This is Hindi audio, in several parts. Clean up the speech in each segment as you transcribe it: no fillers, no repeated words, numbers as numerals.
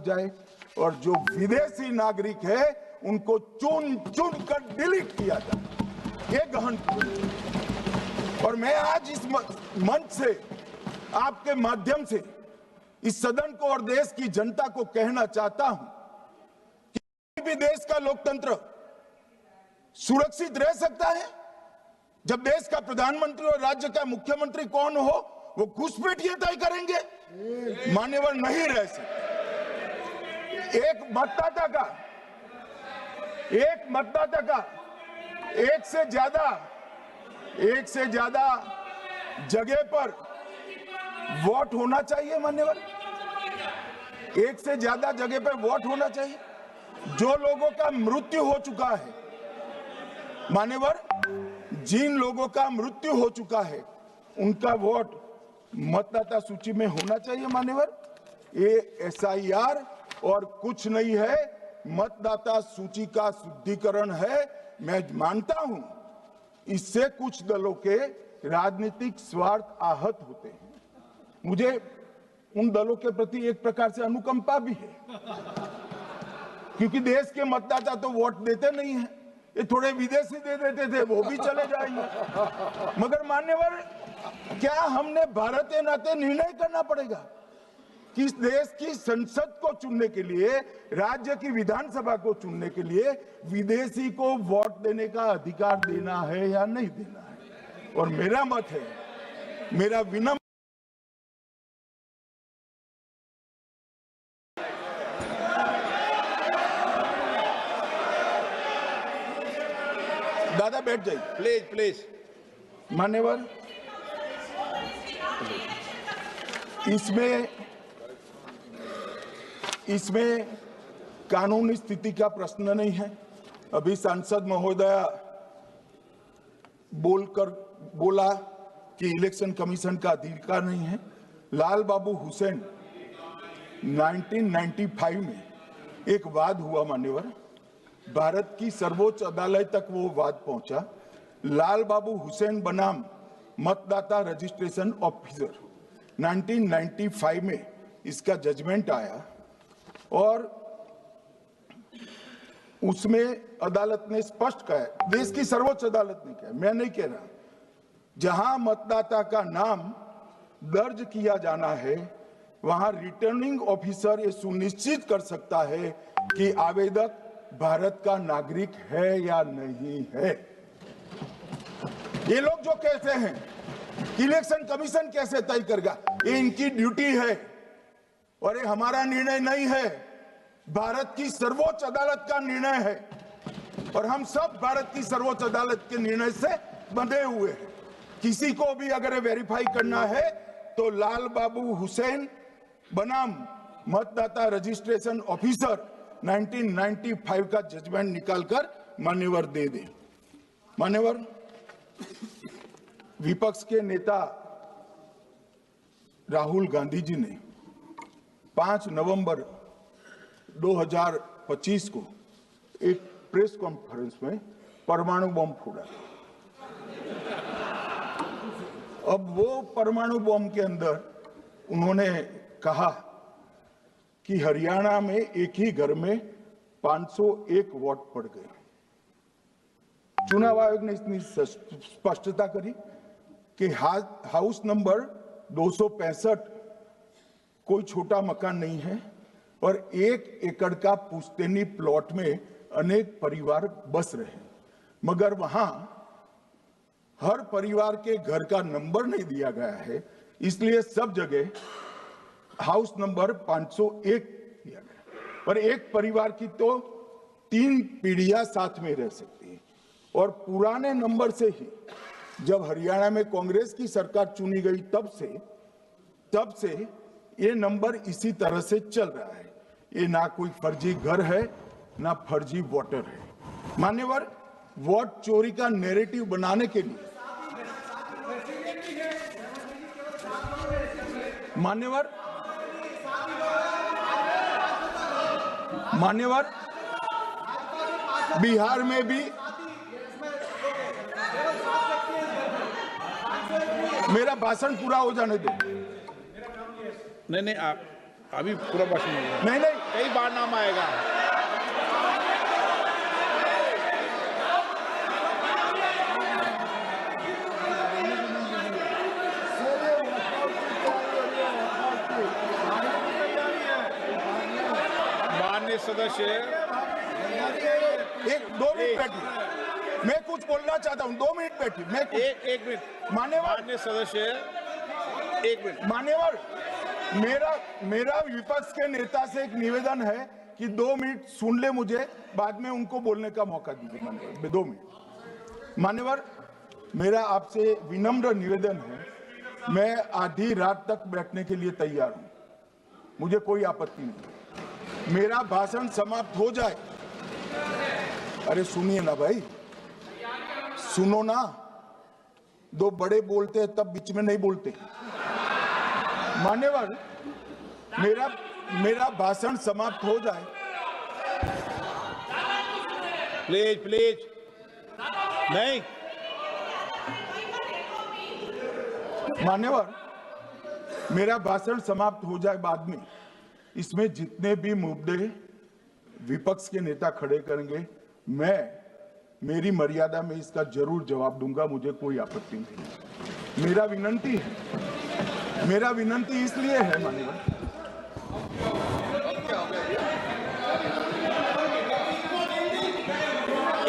जाए और जो विदेशी नागरिक है उनको चुन चुन कर डिलीट किया जाए, ये गहन। और मैं आज इस मंच से आपके माध्यम से इस सदन को और देश की जनता को कहना चाहता हूं कि कोई भी देश का लोकतंत्र सुरक्षित रह सकता है जब देश का प्रधानमंत्री और राज्य का मुख्यमंत्री कौन हो वो घुसपैठिए तय करेंगे, मान्यवर नहीं रह सकते। एक मतदाता का एक से ज्यादा जगह पर वोट होना चाहिए, मान्यवर, एक से ज्यादा जगह पर वोट होना चाहिए। जो लोगों का मृत्यु हो चुका है, मान्यवर, जिन लोगों का मृत्यु हो चुका है उनका वोट मतदाता सूची में होना चाहिए, मान्यवर। ये एसआईआर और कुछ नहीं है, मतदाता सूची का शुद्धिकरण है। मैं मानता हूं इससे कुछ दलों के राजनीतिक स्वार्थ आहत होते हैं। मुझे उन दलों के प्रति एक प्रकार से अनुकंपा भी है, क्योंकि देश के मतदाता तो वोट देते नहीं हैं, ये थोड़े विदेशी दे देते थे, वो भी चले जाएंगे। मगर मान्यवर, क्या हमने भारत के नाते निर्णय करना पड़ेगा कि इस देश की संसद को चुनने के लिए, राज्य की विधानसभा को चुनने के लिए विदेशी को वोट देने का अधिकार देना है या नहीं देना है? और मेरा मत है, मेरा विनम्र दादा बैठ जाइए प्लीज प्लीज। मान्यवर, इसमें कानूनी स्थिति का प्रश्न नहीं है। अभी सांसद महोदया बोला कि इलेक्शन कमीशन का अधिकार नहीं है। लाल बाबू हुसैन 1995 में एक वाद हुआ, मान्यवर, भारत की सर्वोच्च अदालत तक वो वाद पहुंचा। लाल बाबू हुसैन बनाम मतदाता रजिस्ट्रेशन ऑफिसर 1995 में इसका जजमेंट आया और उसमें अदालत ने स्पष्ट कहा, देश की सर्वोच्च अदालत ने कहा, मैं नहीं कह रहा, जहां मतदाता का नाम दर्ज किया जाना है वहां रिटर्निंग ऑफिसर ये सुनिश्चित कर सकता है कि आवेदक भारत का नागरिक है या नहीं है। ये लोग जो कहते हैं इलेक्शन कमीशन कैसे तय करेगा, ये इनकी ड्यूटी है और ये हमारा निर्णय नहीं है, भारत की सर्वोच्च अदालत का निर्णय है और हम सब भारत की सर्वोच्च अदालत के निर्णय से बंधे हुए हैं। किसी को भी अगर वेरीफाई करना है तो लाल बाबू हुसैन बनाम मतदाता रजिस्ट्रेशन ऑफिसर 1995 का जजमेंट निकालकर मान्यवर दे दे। मान्यवर, विपक्ष के नेता राहुल गांधी जी ने 5 नवंबर 2025 को एक प्रेस कॉन्फ्रेंस में परमाणु बम फोड़ा। अब वो परमाणु बम के अंदर उन्होंने कहा कि हरियाणा में एक ही घर में 501 वोट पड़ गए। चुनाव आयोग ने इतनी स्पष्टता करी कि हाउस नंबर 265 कोई छोटा मकान नहीं है और 1 एकड़ का पुश्तैनी प्लॉट में अनेक परिवार बस रहे, मगर वहां हर परिवार के घर का नंबर नहीं दिया गया है, इसलिए सब जगह हाउस नंबर 501 दिया गया। पर एक परिवार की तो 3 पीढ़ियां साथ में रह सकती है और पुराने नंबर से ही जब हरियाणा में कांग्रेस की सरकार चुनी गई तब से ये नंबर इसी तरह से चल रहा है। ये ना कोई फर्जी घर है ना फर्जी वोटर है। मान्यवर, वोट चोरी का नैरेटिव बनाने के लिए मान्यवर बिहार में भी मेरा भाषण पूरा हो जाने दो। नहीं आप अभी पूरा भाषण होगा। नहीं नहीं, कई बार नाम आएगा। माननीय सदस्य, एक 2 मिनट बैठिए, मैं कुछ बोलना चाहता हूँ। 2 मिनट बैठिए, मैं एक मिनट। माननीय सदस्य, एक मिनट। मान्यवर, मेरा विपक्ष के नेता से एक निवेदन है कि 2 मिनट सुन ले मुझे, बाद में उनको बोलने का मौका दीजिए। मान्यवर 2 मिनट। मान्यवर, मेरा आपसे विनम्र निवेदन है, मैं आधी रात तक बैठने के लिए तैयार हूं, मुझे कोई आपत्ति नहीं। मेरा भाषण समाप्त हो जाए, अरे सुनिए ना भाई, सुनो ना, 2 बड़े बोलते हैं तब बीच में नहीं बोलते। मान्यवर, मेरा भाषण समाप्त हो जाए। प्लीज प्लीज, नहीं। मान्यवर, मेरा भाषण समाप्त हो जाए बाद में, इसमें जितने भी मुद्दे विपक्ष के नेता खड़े करेंगे, मेरी मर्यादा में इसका जरूर जवाब दूंगा, मुझे कोई आपत्ति नहीं। मेरा विनंती इसलिए है मान्यवर,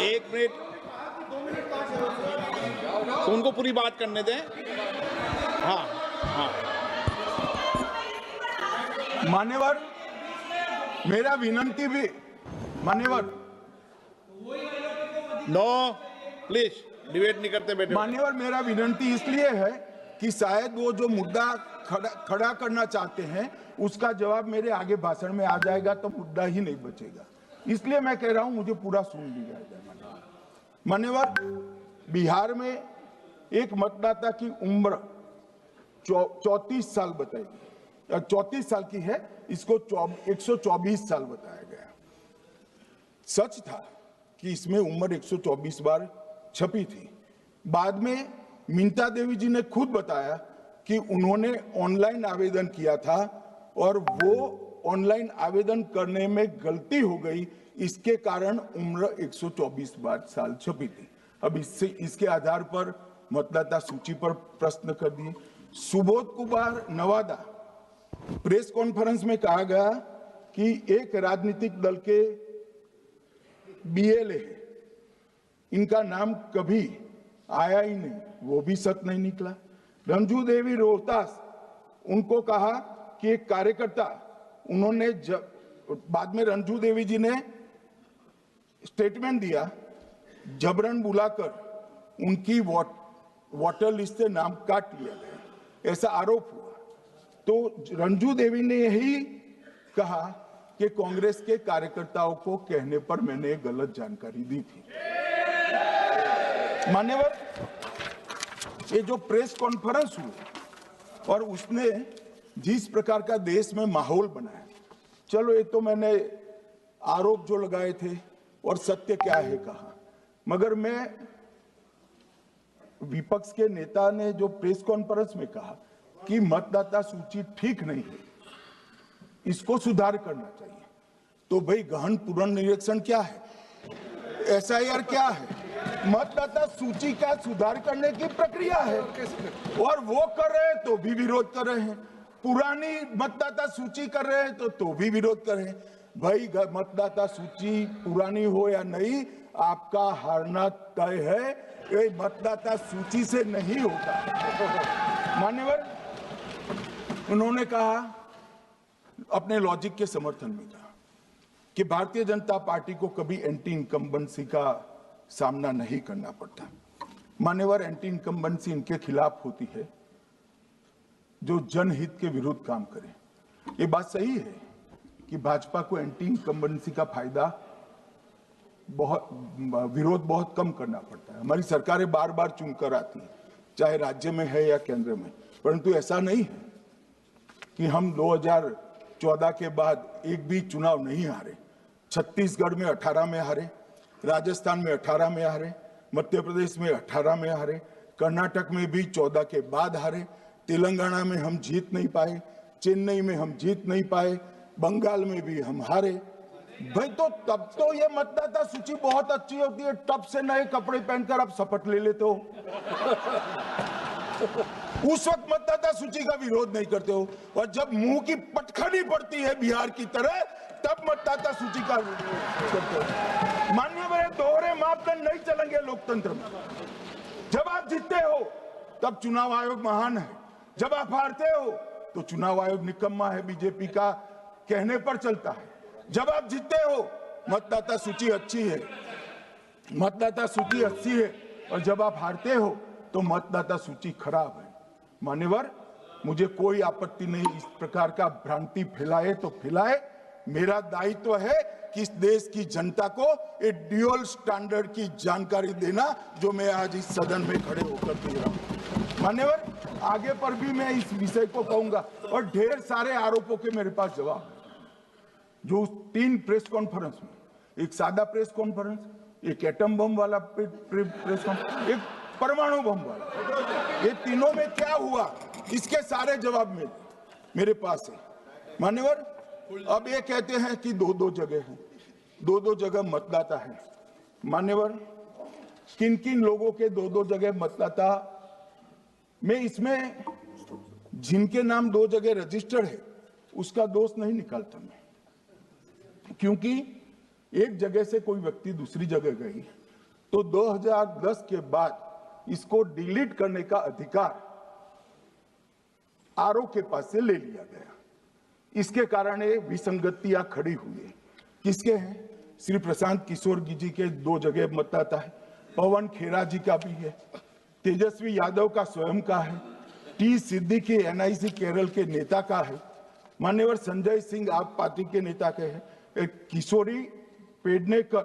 एक मिनट, तो उनको पूरी बात करने दें। हाँ हाँ। मान्यवर, मेरा विनंती भी, मान्यवर, नो प्लीज, डिबेट नहीं करते बेटे। मान्यवर, मेरा विनंती इसलिए है कि शायद वो जो मुद्दा खड़ा करना चाहते हैं उसका जवाब मेरे आगे भाषण में आ जाएगा तो मुद्दा ही नहीं बचेगा, इसलिए मैं कह रहा हूं मुझे पूरा सुन लिया जाए। मान्यवर, बिहार में एक मतदाता की उम्र 34 साल बताई, 34 साल की है, इसको 124 साल बताया गया। सच था कि इसमें उम्र 124 बार छपी थी। बाद में मिंता देवी जी ने खुद बताया कि उन्होंने ऑनलाइन आवेदन किया था और वो ऑनलाइन आवेदन करने में गलती हो गई, इसके कारण उम्र 124 बार साल छपी थी। अब इसके आधार पर मतदाता सूची पर प्रश्न कर दिए। सुबोध कुमार नवादा, प्रेस कॉन्फ्रेंस में कहा गया कि एक राजनीतिक दल के बीएलए है, इनका नाम कभी आया ही नहीं, वो भी सच नहीं निकला। रंजू देवी रोहतास, उनको कहा कि एक कार्यकर्ता, उन्होंने बाद में रंजू देवी जी ने स्टेटमेंट दिया, जबरन बुलाकर उनकी वोटर लिस्ट से नाम काट लिया गया, ऐसा आरोप हुआ। तो रंजू देवी ने यही कहा कि कांग्रेस के कार्यकर्ताओं को कहने पर मैंने गलत जानकारी दी थी। मान्यवर, ये जो प्रेस कॉन्फ्रेंस हुई और उसने जिस प्रकार का देश में माहौल बनाया, चलो ये तो मैंने आरोप जो लगाए थे और सत्य क्या है कहा, मगर मैं विपक्ष के नेता ने जो प्रेस कॉन्फ्रेंस में कहा कि मतदाता सूची ठीक नहीं है, इसको सुधार करना चाहिए, तो भाई गहन पुनर्निरीक्षण क्या है, एसआईआर क्या है, मतदाता सूची का सुधार करने की प्रक्रिया है, और वो कर रहे हैं तो भी विरोध कर रहे हैं, पुरानी मतदाता सूची कर रहे हैं तो भी विरोध कर रहे हैं। भाई मतदाता सूची पुरानी हो या नहीं, आपका हारना तय है, ये मतदाता सूची से नहीं होता। मान्यवर, उन्होंने कहा, अपने लॉजिक के समर्थन में कहा कि भारतीय जनता पार्टी को कभी एंटी इनकम्बेंसी का सामना नहीं करना पड़ता। मान्यवर, एंटी इनकम्बेंसी इनके खिलाफ होती है जो जनहित के विरुद्ध काम करे। ये बात सही है कि भाजपा को एंटी इनकम्बेंसी का फायदा विरोध बहुत कम करना पड़ता है। हमारी सरकारें बार बार चुनकर आती हैं, चाहे राज्य में है या केंद्र में, परंतु ऐसा नहीं है कि हम 2014 के बाद एक भी चुनाव नहीं हारे। छत्तीसगढ़ में 18 में हारे, राजस्थान में 18 में हारे, मध्य प्रदेश में 18 में हारे, कर्नाटक में भी 14 के बाद हारे, तेलंगाना में हम जीत नहीं पाए, चेन्नई में हम जीत नहीं पाए, बंगाल में भी हम हारे। भाई तो तब तो ये मतदाता सूची बहुत अच्छी होती है, तब से नए कपड़े पहनकर आप शपथ ले लेते हो। उस वक्त मतदाता सूची का विरोध नहीं करते हो, और जब मुंह की पटखनी पड़ती है बिहार की तरह, तब मतदाता सूची का विरोध करते हो। माननीय मेरे दोहरे मापदंड नहीं चलेंगे लोकतंत्र में। जब आप जीतते हो तब चुनाव आयोग महान है, जब आप हारते हो तो चुनाव आयोग निकम्मा है, बीजेपी का कहने पर चलता है। जब आप जीतते हो मतदाता सूची अच्छी है, मतदाता सूची अच्छी है, और जब आप हारते हो तो मतदाता सूची खराब है। मान्यवर, मुझे कोई आपत्ति नहीं, इस प्रकार का भ्रांति फैलाए तो फैलाए। मेरा दायित्व है कि इस देश की जनता को एक ड्यूअल स्टैंडर्ड की जानकारी देना, जो मैं आज इस सदन में खड़े होकर दे रहा हूं। मान्यवर, आगे पर भी मैं इस विषय को कहूंगा, और ढेर सारे आरोपों के मेरे पास जवाब है। जो 3 प्रेस कॉन्फ्रेंस में, एक सादा प्रेस कॉन्फ्रेंस, एक एटम बम वाला प्रेस कॉन्फ्रेंस, एक परमाणु बम वाला, ये तीनों में क्या हुआ, इसके सारे जवाब मेरे पास है। मान्यवर, अब ये कहते हैं कि 2-2 जगह है, 2-2 जगह मतदाता है। मान्यवर, किन किन लोगों के 2-2 जगह मतदाता, मैं इसमें जिनके नाम 2 जगह रजिस्टर्ड है उसका दोष नहीं निकालता मैं, क्योंकि एक जगह से कोई व्यक्ति दूसरी जगह गई तो 2010 के बाद इसको डिलीट करने का अधिकार आरओ के पास से ले लिया गया। इसके कारण ये विसंगतियां खड़ी हुई है। किसके हैं? श्री प्रशांत किशोर जी के 2 जगह मतदाता है, पवन खेरा जी का भी है, तेजस्वी यादव का स्वयं का है, टी सिद्दीकी एनआईसी केरल के नेता का है, मान्यवर संजय सिंह आप पार्टी के नेता के हैं, एक किशोरी पेडनेकर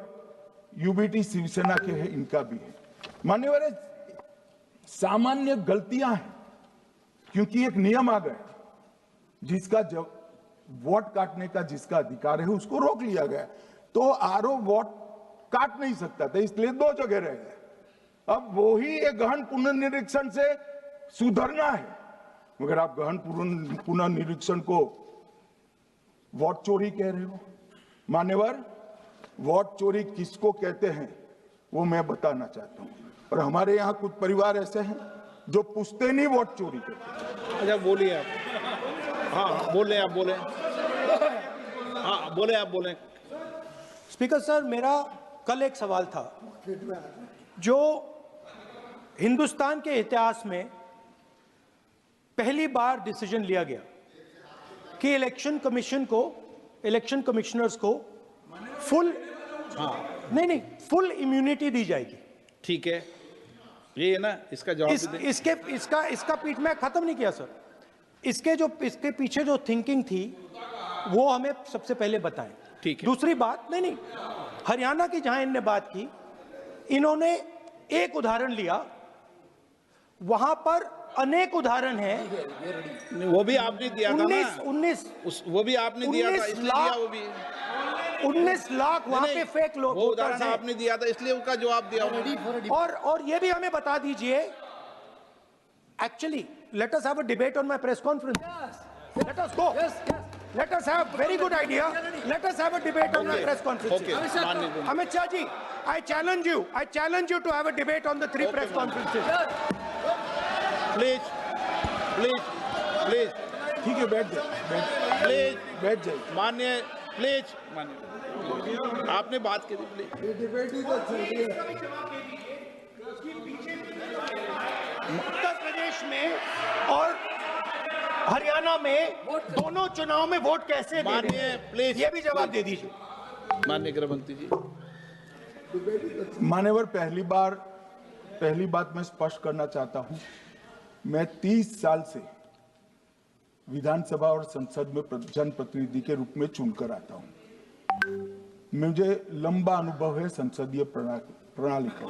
यूबीटी शिवसेना के हैं, इनका भी है। मान्यवर, सामान्य गलतियां हैं, क्योंकि एक नियम आ गया, जिसका जब वोट काटने का जिसका अधिकार है उसको रोक लिया गया, तो आरओ वोट काट नहीं सकता था, इसलिए 2 जगह रह गए। अब वही एक गहन पुनर्निरीक्षण से सुधरना है, मगर आप गहन पुनर्निरीक्षण को वोट चोरी कह रहे हो। मान्यवर, वोट चोरी किसको कहते हैं वो मैं बताना चाहता हूं, और हमारे यहाँ कुछ परिवार ऐसे हैं जो पुश्तैनी वोट चोरी करते हैं। अच्छा, बोलिए आप। हाँ, बोले आप, बोले। हाँ, बोले आप, बोले। स्पीकर सर, मेरा कल एक सवाल था, जो हिंदुस्तान के इतिहास में पहली बार डिसीजन लिया गया कि इलेक्शन कमीशन को, इलेक्शन कमिश्नर्स को फुल, नहीं फुल इम्यूनिटी दी जाएगी। ठीक है, ये है ना, इसका जवाब इसका पीठ में खत्म नहीं किया सर। इसके पीछे जो थिंकिंग थी वो हमें सबसे पहले बताएं। ठीक है। दूसरी बात, नहीं हरियाणा की जहां इन्होंने बात की, इन्होंने एक उदाहरण लिया, वहां पर अनेक उदाहरण हैं। वो भी आपने दिया था ना, 19 वो भी आपने दिया था, इसलिए दिया वो भी। 19 लाख वहां पे फेक लोग, वो उदाहरण आपने दिया था, इसलिए उसका जवाब दिया। और ये भी हमें बता दीजिए, actually let us have a debate on my press conference. Let us go. Let us have very good idea. Let us have a debate on my press conference. Okay. Amit Shah ji, I challenge you to have a debate on the 3 press conferences. Please. ठीक है, बैठ जाइए, बैठ जाइए। माननीय, प्लीज माननीय, आपने बात की थी, प्लीज। उत्तर प्रदेश में और हरियाणा में दोनों चुनाव में वोट कैसे दे रहे हैं? प्लीज ये भी जवाब दे दीजिए। माननीय गृह मंत्री जी। मान्यवर, पहली बात मैं स्पष्ट करना चाहता हूं, मैं 30 साल से विधानसभा और संसद में जनप्रतिनिधि के रूप में चुनकर आता हूं। मुझे लंबा अनुभव है संसदीय प्रणाली का।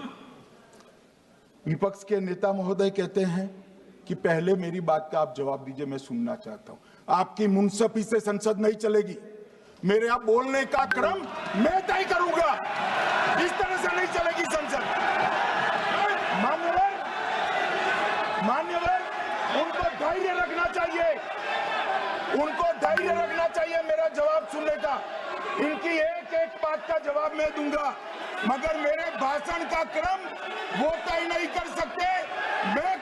विपक्ष के नेता महोदय कहते हैं कि पहले मेरी बात का आप जवाब दीजिए, मैं सुनना चाहता हूं। आपकी मुनसफी से संसद नहीं चलेगी, मेरे आप बोलने का क्रम मैं तय करूंगा, इस तरह से नहीं चलेगी संसद। मान्यवर, उनको धैर्य रखना चाहिए, उनको धैर्य रखना चाहिए मेरा जवाब सुनने का। इनकी एक एक बात का जवाब मैं दूंगा, मगर मेरे भाषण का क्रम वो तय नहीं कर सकते। मैं